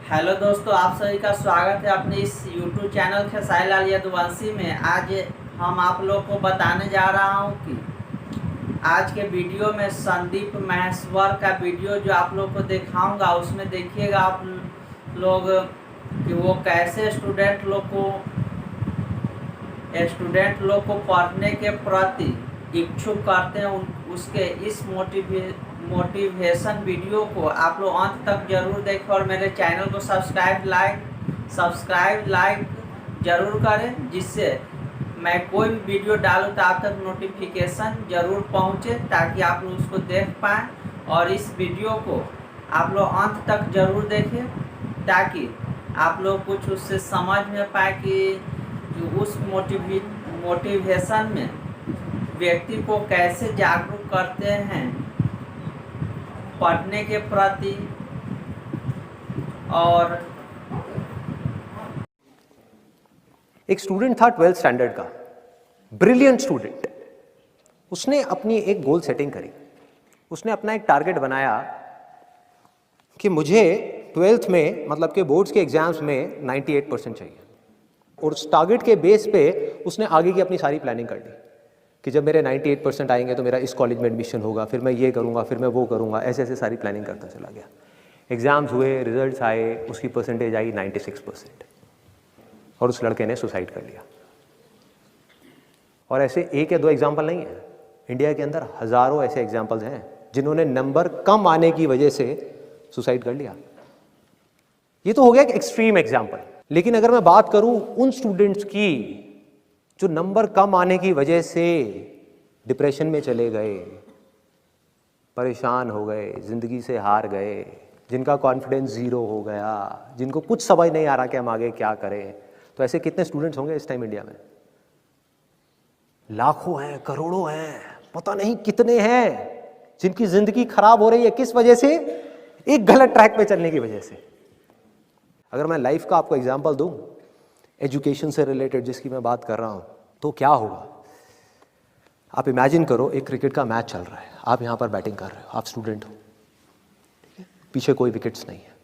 Hello दोस्तों, आप सभी का स्वागत है अपने इस YouTube चैनल खेसारी लाल यदुवंशी में। आज हम आप लोग को बताने जा रहा हूं कि आज के वीडियो में संदीप महेश्वर का वीडियो जो आप लोग को दिखाऊंगा, उसमें देखिएगा आप लोग कि वो कैसे स्टूडेंट लोग को पढ़ने के प्रति इच्छुक करते हैं। उसके इस मोटिवेशन वीडियो को आप लोग अंत तक जरूर देखें और मेरे चैनल को सब्सक्राइब लाइक जरूर करें, जिससे मैं कोई भी वीडियो डालूँ तो आप तक नोटिफिकेशन जरूर पहुंचे, ताकि आप लोग उसको देख पाएँ। और इस वीडियो को आप लोग अंत तक जरूर देखें, ताकि आप लोग कुछ उससे समझ में पाए कि उस मोटिवेशन में व्यक्ति को कैसे जागरूक करते हैं पढ़ने के प्रति। और एक स्टूडेंट था 12th स्टैंडर्ड का, ब्रिलियंट स्टूडेंट। उसने अपनी एक गोल सेटिंग करी। उसने अपना एक टारगेट बनाया कि मुझे 12th में, मतलब कि बोर्ड्स के एग्जाम्स में 98% चाहिए। और उस टारगेट के बेस पे उसने आगे की अपनी सारी प्लानिंग कर ली कि जब मेरे 98% आएंगे तो मेरा इस कॉलेज में एडमिशन होगा, फिर मैं ये करूँगा, फिर मैं वो करूँगा। ऐसे ऐसे सारी प्लानिंग करता चला गया। एग्ज़ाम्स हुए, रिजल्ट्स आए, उसकी परसेंटेज आई 96% और उस लड़के ने सुसाइड कर लिया। और ऐसे एक या दो एग्जाम्पल नहीं है, इंडिया के अंदर हज़ारों ऐसे एग्जाम्पल्स हैं जिन्होंने नंबर कम आने की वजह से सुसाइड कर लिया। ये तो हो गया एक एक्सट्रीम एग्जाम्पल। लेकिन अगर मैं बात करूं उन स्टूडेंट्स की जो नंबर कम आने की वजह से डिप्रेशन में चले गए, परेशान हो गए, ज़िंदगी से हार गए, जिनका कॉन्फिडेंस ज़ीरो हो गया, जिनको कुछ समझ नहीं आ रहा कि हम आगे क्या करें, तो ऐसे कितने स्टूडेंट्स होंगे इस टाइम इंडिया में? लाखों हैं, करोड़ों हैं, पता नहीं कितने हैं जिनकी ज़िंदगी खराब हो रही है। किस वजह से? एक गलत ट्रैक पे चलने की वजह से। अगर मैं लाइफ का आपको एग्जाम्पल दूं, एजुकेशन से रिलेटेड जिसकी मैं बात कर रहा हूं, तो क्या होगा? आप इमेजिन करो, एक क्रिकेट का मैच चल रहा है, आप यहां पर बैटिंग कर रहे हो, आप स्टूडेंट हो, ठीक है? पीछे कोई विकेट्स नहीं है।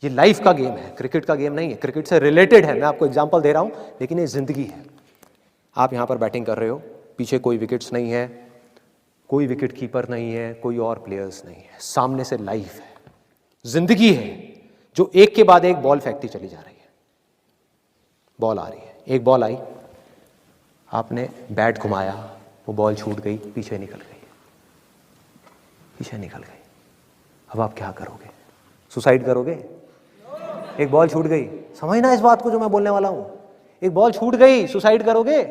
ये लाइफ का गेम है, क्रिकेट का गेम नहीं है। क्रिकेट से रिलेटेड है, मैं आपको एग्जाम्पल दे रहा हूं, लेकिन ये जिंदगी है। आप यहां पर बैटिंग कर रहे हो, पीछे कोई विकेट्स नहीं है, कोई विकेट कीपर नहीं है, कोई और प्लेयर्स नहीं है, सामने से लाइफ है, जिंदगी है, जो एक के बाद एक बॉल फेंकती चली जा रही है। बॉल आ रही है, एक बॉल आई, आपने बैट घुमाया, वो बॉल छूट गई, पीछे निकल गई, पीछे निकल गई। अब आप क्या करोगे? सुसाइड करोगे? एक बॉल छूट गई, समझना इस बात को जो मैं बोलने वाला हूं। एक बॉल छूट गई, सुसाइड करोगे?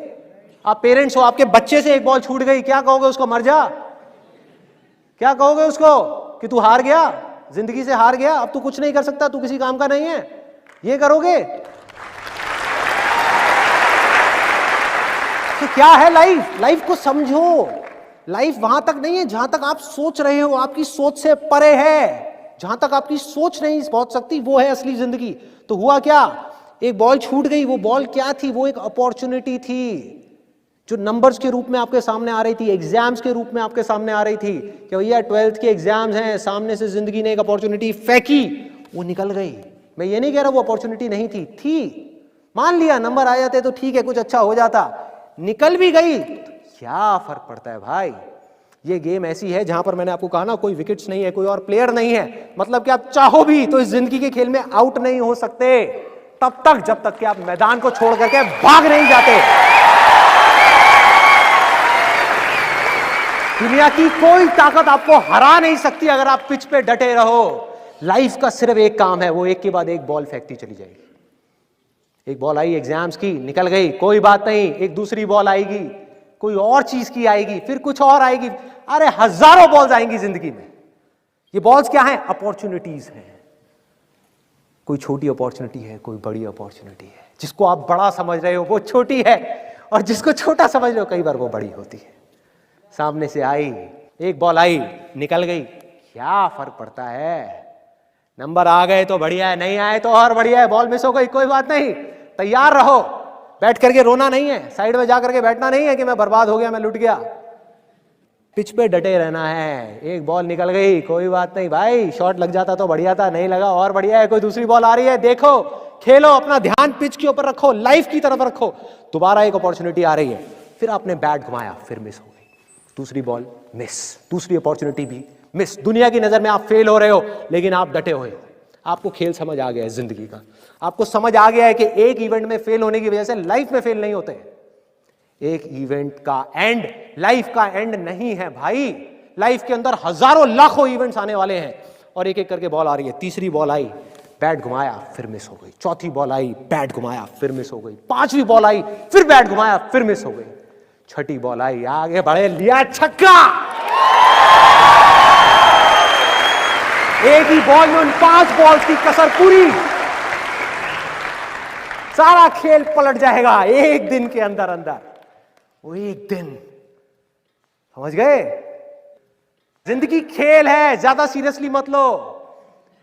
आप पेरेंट्स हो, आपके बच्चे से एक बॉल छूट गई, क्या कहोगे उसको? मर जा? क्या कहोगे उसको कि तू हार गया, जिंदगी से हार गया, अब तू कुछ नहीं कर सकता, तू किसी काम का नहीं है? ये करोगे? तो क्या है लाइफ? लाइफ को समझो। लाइफ वहां तक नहीं है जहां तक आप सोच रहे हो, आपकी सोच से परे है। जहां तक आपकी सोच नहीं पहुंच सकती, वो है असली जिंदगी। तो हुआ क्या? एक बॉल छूट गई। वो बॉल क्या थी? वो एक अपॉर्चुनिटी थी, जो नंबर्स के रूप में आपके सामने आ रही थी, एग्जाम्स के रूप में आपके सामने आ रही थी कि भैया 12th के एग्जाम्स हैं, सामने से जिंदगी ने एक अपॉर्चुनिटी फेंकी, वो निकल गई। मैं ये नहीं कह रहा वो अपॉर्चुनिटी नहीं थी, मान लिया नंबर आ जाते तो ठीक है, कुछ अच्छा हो जाता, निकल भी गई, क्या फर्क पड़ता है भाई? ये गेम ऐसी है जहां पर मैंने आपको कहा ना, कोई विकेट्स नहीं है, कोई और प्लेयर नहीं है, मतलब कि आप चाहो भी तो इस जिंदगी के खेल में आउट नहीं हो सकते तब तक जब तक कि आप मैदान को छोड़ करके भाग नहीं जाते। दुनिया की कोई ताकत आपको हरा नहीं सकती अगर आप पिच पे डटे रहो। लाइफ का सिर्फ एक काम है, वो एक के बाद एक बॉल फेंकती चली जाएगी। एक बॉल आई एग्जाम्स की, निकल गई, कोई बात नहीं, एक दूसरी बॉल आएगी, कोई और चीज की आएगी, फिर कुछ और आएगी। अरे हजारों बॉल्स आएंगी जिंदगी में। ये बॉल्स क्या हैं? अपॉर्चुनिटीज हैं। कोई छोटी अपॉर्चुनिटी है, कोई बड़ी अपॉर्चुनिटी है। जिसको आप बड़ा समझ रहे हो वो छोटी है, और जिसको छोटा समझ रहे हो कई बार वो बड़ी होती है। सामने से आई, एक बॉल आई, निकल गई, क्या फर्क पड़ता है? नंबर आ गए तो बढ़िया है, नहीं आए तो और बढ़िया है। बॉल मिस हो गई, कोई बात नहीं, तैयार रहो। बैठ करके रोना नहीं है, साइड में जा करके बैठना नहीं है कि मैं बर्बाद हो गया, मैं लुट गया। पिच पे डटे रहना है। एक बॉल निकल गई, कोई बात नहीं भाई, शॉट लग जाता तो बढ़िया था, नहीं लगा और बढ़िया है। कोई दूसरी बॉल आ रही है, देखो, खेलो, अपना ध्यान पिच के ऊपर रखो, लाइफ की तरफ रखो। दोबारा एक अपॉर्चुनिटी आ रही है, फिर आपने बैट घुमाया, फिर मिस हो गई, दूसरी बॉल मिस, दूसरी अपॉर्चुनिटी भी मिस। दुनिया की नजर में आप फेल हो रहे हो, लेकिन आप डटे हुए हो। आपको खेल समझ आ गया है जिंदगी का, आपको समझ आ गया है कि एक इवेंट में फेल होने की वजह से लाइफ में फेल नहीं होते। एक इवेंट का एंड लाइफ का एंड नहीं है भाई। लाइफ के अंदर हजारों लाखों इवेंट्स आने वाले हैं और एक एक करके बॉल आ रही है। तीसरी बॉल आई, बैट घुमाया, फिर मिस हो गई। चौथी बॉल आई, बैट घुमाया, फिर मिस हो गई। पांचवी बॉल आई, फिर बैट घुमाया, फिर मिस हो गई। छठी बॉल आई, आगे बढ़े, लिया छक्का। एक ही बॉल में उन 5 बॉल्स की कसर पूरी, सारा खेल पलट जाएगा एक दिन के अंदर अंदर। वो एक दिन, समझ गए? जिंदगी खेल है, ज्यादा सीरियसली मत लो।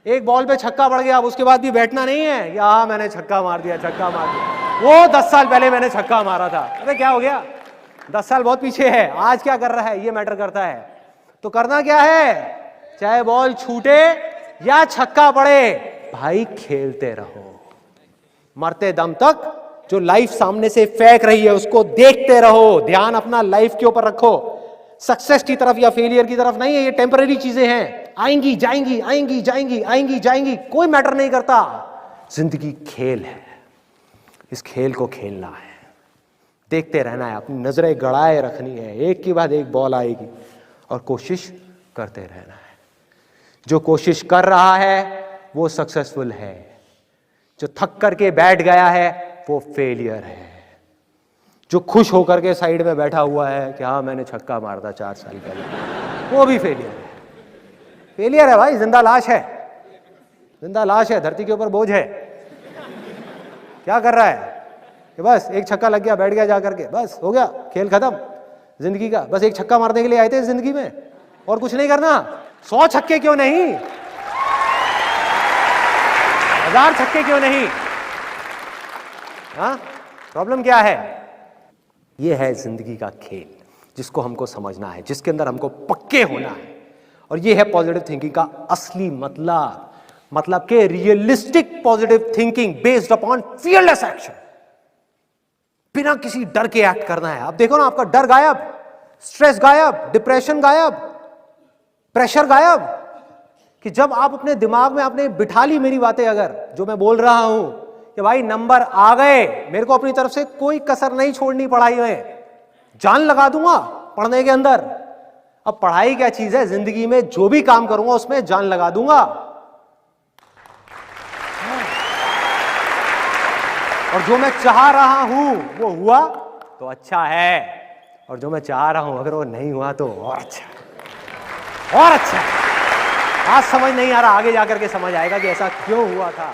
एक बॉल पे छक्का पड़ गया, अब उसके बाद भी बैठना नहीं है या मैंने छक्का मार दिया, छक्का मार दिया। वो 10 साल पहले मैंने छक्का मारा था, अरे क्या हो गया, 10 साल बहुत पीछे है, आज क्या कर रहा है ये मैटर करता है। तो करना क्या है, चाहे बॉल छूटे या छक्का पड़े, भाई खेलते रहो मरते दम तक। जो लाइफ सामने से फेंक रही है उसको देखते रहो, ध्यान अपना लाइफ के ऊपर रखो। सक्सेस की तरफ या फेलियर की तरफ नहीं है, ये टेम्पररी चीजें हैं, आएंगी जाएंगी, आएंगी जाएंगी, आएंगी जाएंगी, कोई मैटर नहीं करता। जिंदगी खेल है, इस खेल को खेलना है, देखते रहना है, अपनी नजरें गड़ाए रखनी है, एक के बाद एक बॉल आएगी और कोशिश करते रहना है। जो कोशिश कर रहा है वो सक्सेसफुल है, जो थक करके बैठ गया है वो फेलियर है। जो खुश होकर के साइड में बैठा हुआ है कि हाँ मैंने छक्का मारा था 4 साल पहले, वो भी फेलियर है। फेलियर है भाई, जिंदा लाश है, जिंदा लाश है, धरती के ऊपर बोझ है। क्या कर रहा है कि बस एक छक्का लग गया, बैठ गया जा करके, बस हो गया, खेल खत्म जिंदगी का। बस एक छक्का मारने के लिए आए थे जिंदगी में और कुछ नहीं करना। 100 छक्के क्यों नहीं, 1000 छक्के क्यों नहीं? हाँ, प्रॉब्लम क्या है? ये है जिंदगी का खेल, जिसको हमको समझना है, जिसके अंदर हमको पक्के होना है। और ये है पॉजिटिव थिंकिंग का असली मतलब के realistic positive thinking based upon fearless action. बिना किसी डर के एक्ट करना है। अब देखो ना, आपका डर गायब, स्ट्रेस गायब, डिप्रेशन गायब, प्रेशर गायब। कि जब आप अपने दिमाग में आपने बिठा ली मेरी बातें, अगर जो मैं बोल रहा हूं कि भाई नंबर आ गए, मेरे को अपनी तरफ से कोई कसर नहीं छोड़नी पढ़ाई में, जान लगा दूंगा पढ़ने के अंदर। अब पढ़ाई क्या चीज है, जिंदगी में जो भी काम करूंगा उसमें जान लगा दूंगा। और जो मैं चाह रहा हूं वो हुआ तो अच्छा है, और जो मैं चाह रहा हूं अगर वो नहीं हुआ तो और अच्छा, और अच्छा। आज समझ नहीं आ रहा, आगे जाकर के समझ आएगा कि ऐसा क्यों हुआ था।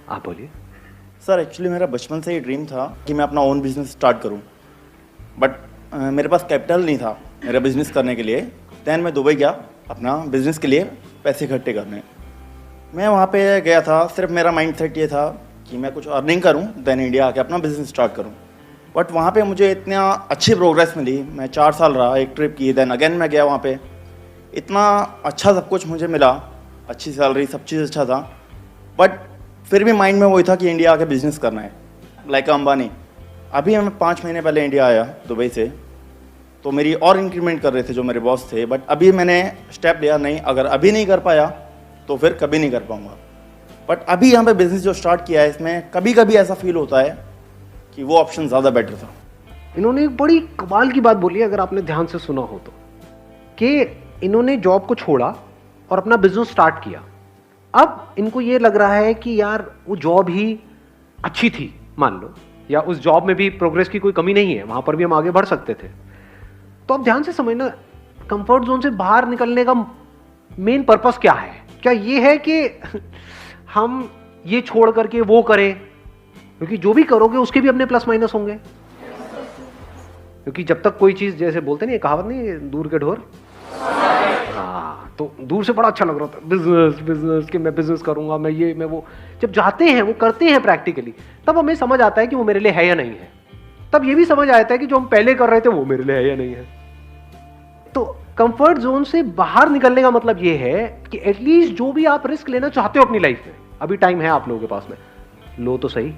आप बोलिए। सर एक्चुअली मेरा बचपन से ही ड्रीम था कि मैं अपना ओन बिजनेस स्टार्ट करूं, बट मेरे पास कैपिटल नहीं था मेरा बिजनेस करने के लिए। दैन मैं दुबई गया अपना बिजनेस के लिए पैसे इकट्ठे करने। मैं वहाँ पे गया था, सिर्फ मेरा माइंड सेट ये था कि मैं कुछ अर्निंग करूँ, दैन इंडिया आके अपना बिजनेस स्टार्ट करूँ। बट वहाँ पे मुझे इतना अच्छी प्रोग्रेस मिली, मैं 4 साल रहा, एक ट्रिप की, दैन अगेन मैं गया वहाँ पे, इतना अच्छा सब कुछ मुझे मिला, अच्छी सैलरी, सब चीज़ अच्छा था। बट फिर भी माइंड में वही था कि इंडिया आके बिजनेस करना है, लाइक अंबानी। अभी मैं 5 महीने पहले इंडिया आया दुबई से, तो मेरी और इंक्रीमेंट कर रहे थे जो मेरे बॉस थे। बट अभी मैंने स्टेप लिया, नहीं अगर अभी नहीं कर पाया तो फिर कभी नहीं कर पाऊँगा। बट अभी यहाँ पे बिजनेस जो स्टार्ट किया है, इसमें कभी कभी ऐसा फील होता है कि वो ऑप्शन ज़्यादा बेटर था। इन्होंने एक बड़ी कमाल की बात बोली, अगर आपने ध्यान से सुना हो तो, कि इन्होंने जॉब को छोड़ा और अपना बिजनेस स्टार्ट किया। अब इनको ये लग रहा है कि यार वो जॉब ही अच्छी थी मान लो, या उस जॉब में भी प्रोग्रेस की कोई कमी नहीं है, वहां पर भी हम आगे बढ़ सकते थे। तो अब ध्यान से समझना, कंफर्ट जोन से बाहर निकलने का मेन पर्पस क्या है? क्या ये है कि हम ये छोड़ करके वो करें? क्योंकि जो भी करोगे उसके भी अपने प्लस माइनस होंगे। क्योंकि जब तक कोई चीज, जैसे बोलते नहीं, कहावत नहीं, दूर के ढोर। हाँ, तो दूर से बड़ा अच्छा लग रहा था बिजनेस कि मैं बिजनेस करूंगा, मैं ये मैं वो। जब जाते हैं, वो करते हैं प्रैक्टिकली, तब हमें समझ आता है कि वो मेरे लिए है या नहीं है। तब ये भी समझ आता है कि जो हम पहले कर रहे थे वो मेरे लिए है या नहीं है। तो कंफर्ट जोन से बाहर निकलने का मतलब ये है कि एटलीस्ट जो भी आप रिस्क लेना चाहते हो अपनी लाइफ में, अभी टाइम है आप लोगों के पास में, लो तो सही।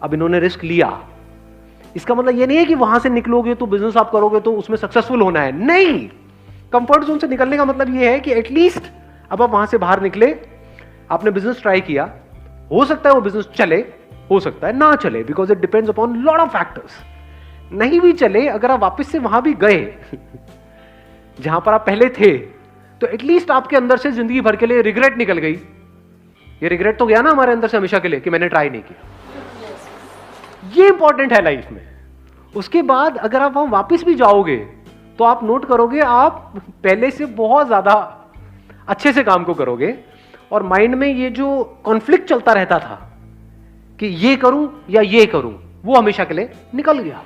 अब इन्होंने रिस्क लिया, इसका मतलब ये नहीं है कि वहां से निकलोगे तो बिजनेस आप करोगे तो उसमें सक्सेसफुल होना है, नहीं। कंफर्ट जोन से निकलने का मतलब ये है कि एटलीस्ट अब आप वहां से बाहर निकले, आपने बिजनेस ट्राई किया, हो सकता है वो बिजनेस चले, हो सकता है ना चले, because it depends upon lot of factors. नहीं भी चले, अगर आप वापस से वहां भी गए जहां पर आप पहले थे, तो एटलीस्ट आपके अंदर से जिंदगी भर के लिए रिग्रेट निकल गई। ये रिग्रेट तो गया ना हमारे अंदर से हमेशा के लिए कि मैंने ट्राई नहीं किया। ये इंपॉर्टेंट है लाइफ में। उसके बाद अगर आप वहां वापस भी जाओगे तो आप नोट करोगे आप पहले से बहुत ज्यादा अच्छे से काम को करोगे, और माइंड में ये जो कॉन्फ्लिक्ट चलता रहता था कि ये करूं या ये करूं, वो हमेशा के लिए निकल गया,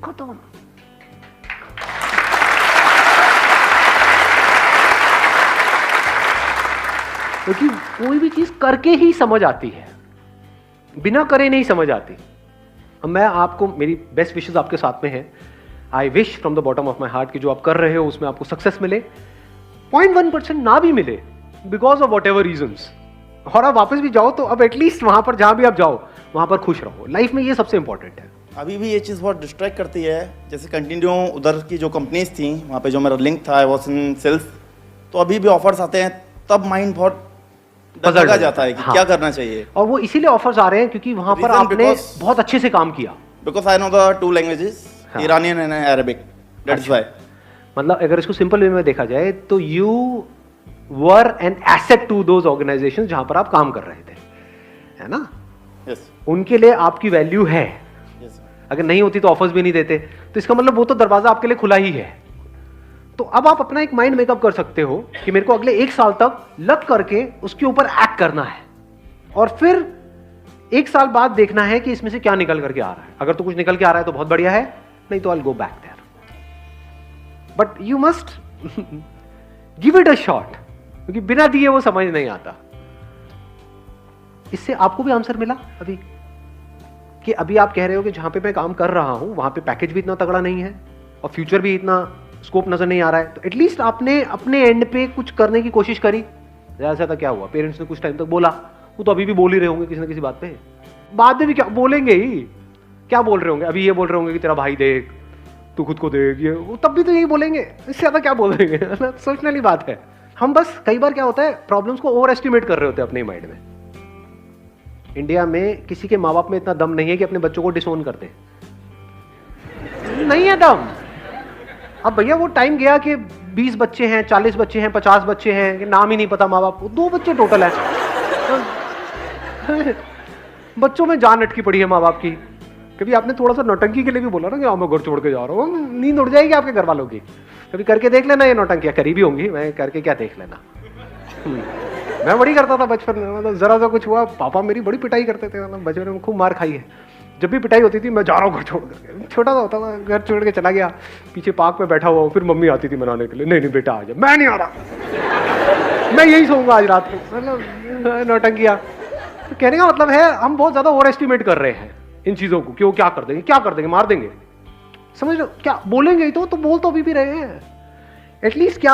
खत्म। क्योंकि कोई भी चीज करके ही समझ आती है, बिना करे नहीं समझ आती। अब मैं आपको, मेरी बेस्ट विशेस आपके साथ में है। I wish from the bottom of my heart कि जो आप कर रहे हो उसमें आपको सक्सेस मिले, 0.1% ना भी मिले because of whatever reasons, और आप वापस भी जाओ तो अब एटलीस्ट वहां पर जहां भी आप जाओ वहां पर खुश रहो। लाइफ में ये सबसे इंपॉर्टेंट है। अभी भी ये चीज़ बहुत डिस्ट्रैक्ट करती है। जैसे कंटिन्यू उधर की जो कंपनीज थी वहाँ पे जो मेरा लिंक था, आई वाज इन सेल्स, तो अभी भी ऑफर्स आते हैं, तब माइंड बहुत डगा जाता है कि हाँ। क्या करना चाहिए। और वो इसीलिए ऑफर्स आ रहे हैं क्योंकि वहां पर Reason आपने because- बहुत अच्छे से काम किया। Because I know the 2 languages, हाँ। Iranian and Arabic, that's why. मतलब अगर इसको सिंपल वे में देखा जाए तो you were an asset to those organisations जहां पर आप काम कर रहे थे, है ना? यस उनके लिए आपकी वैल्यू है। यस। अगर नहीं होती तो ऑफर्स भी नहीं देते, तो इसका मतलब वो तो दरवाजा आपके लिए खुला ही है। तो अब आप अपना एक माइंड मेकअप कर सकते हो कि मेरे को अगले 1 साल तक लग करके उसके ऊपर एक्ट करना है, और फिर 1 साल बाद देखना है कि इसमें से क्या निकल करके आ रहा है। अगर तो कुछ निकल के आ रहा है तो बहुत बढ़िया है, नहीं तो I will go back there, but you must give it a shot, क्योंकि बिना दिए वो समझ नहीं आता। इससे आपको भी आंसर मिला अभी कि अभी आप कह रहे हो कि जहां पे मैं काम कर रहा हूं वहां पे पैकेज भी इतना तगड़ा नहीं है और फ्यूचर भी इतना स्कोप नजर नहीं आ रहा है, तो एटलीस्ट आपने अपने एंड पे कुछ करने की कोशिश करी। ऐसा था, क्या हुआ, पेरेंट्स ने कुछ टाइम तक बोला, वो तो अभी भी बोल ही रहे होंगे किसी ना किसी बात पे, बाद में भी क्या बोलेंगे ही, क्या बोल रहे होंगे, अभी ये बोल रहे होंगे कि तेरा भाई देख, तू खुद को देख, ये तब भी तो यही बोलेंगे, इससे ज्यादा क्या बोलेंगे। सोचने वाली बात है। हम बस कई बार क्या होता है, प्रॉब्लम्स को ओवर एस्टिमेट कर रहे होते हैं अपने माइंड में। इंडिया में किसी के माँ बाप में इतना दम नहीं है कि अपने बच्चों को डिसोन करते, नहीं है दम। अब भैया वो टाइम गया कि 20 बच्चे हैं, 40 बच्चे हैं, 50 बच्चे हैं, कि नाम ही नहीं पता माँ बाप, 2 बच्चे टोटल है। बच्चों में जान अटकी पड़ी है माँ बाप की। कभी आपने थोड़ा सा नौटंकी के लिए भी बोला ना कि मैं घर छोड़ के जा रहा हूँ, नींद उड़ जाएगी आपके घर वालों की। कभी करके देख लेना, ये नौटंकियाँ करी भी होंगी, मैं करके क्या देख लेना। मैं बड़ी करता था बचपन में, मतलब जरा सा कुछ हुआ पापा मेरी बड़ी पिटाई करते थे, मतलब बचपन में खूब मार खाई है। जब भी पिटाई होती थी मैं जा रहा हूँ घर छोड़ करके, छोटा सा होता था, घर छोड़ के चला गया, पीछे पार्क में बैठा हुआ हूँ, फिर मम्मी आती थी मनाने के लिए, नहीं नहीं बेटा आ जा, मैं नहीं आ रहा, मैं यही सोऊंगा आज रात को, मतलब नौटंकिया। तो कहने का मतलब है हम बहुत ज्यादा ओवर एस्टिमेट कर रहे हैं इन चीजों को कि वो क्या कर देंगे, क्या कर देंगे, मार देंगे, समझ लो, क्या बोलेंगे ही तो बोल तो अभी भी रहे हैं। एटलीस्ट क्या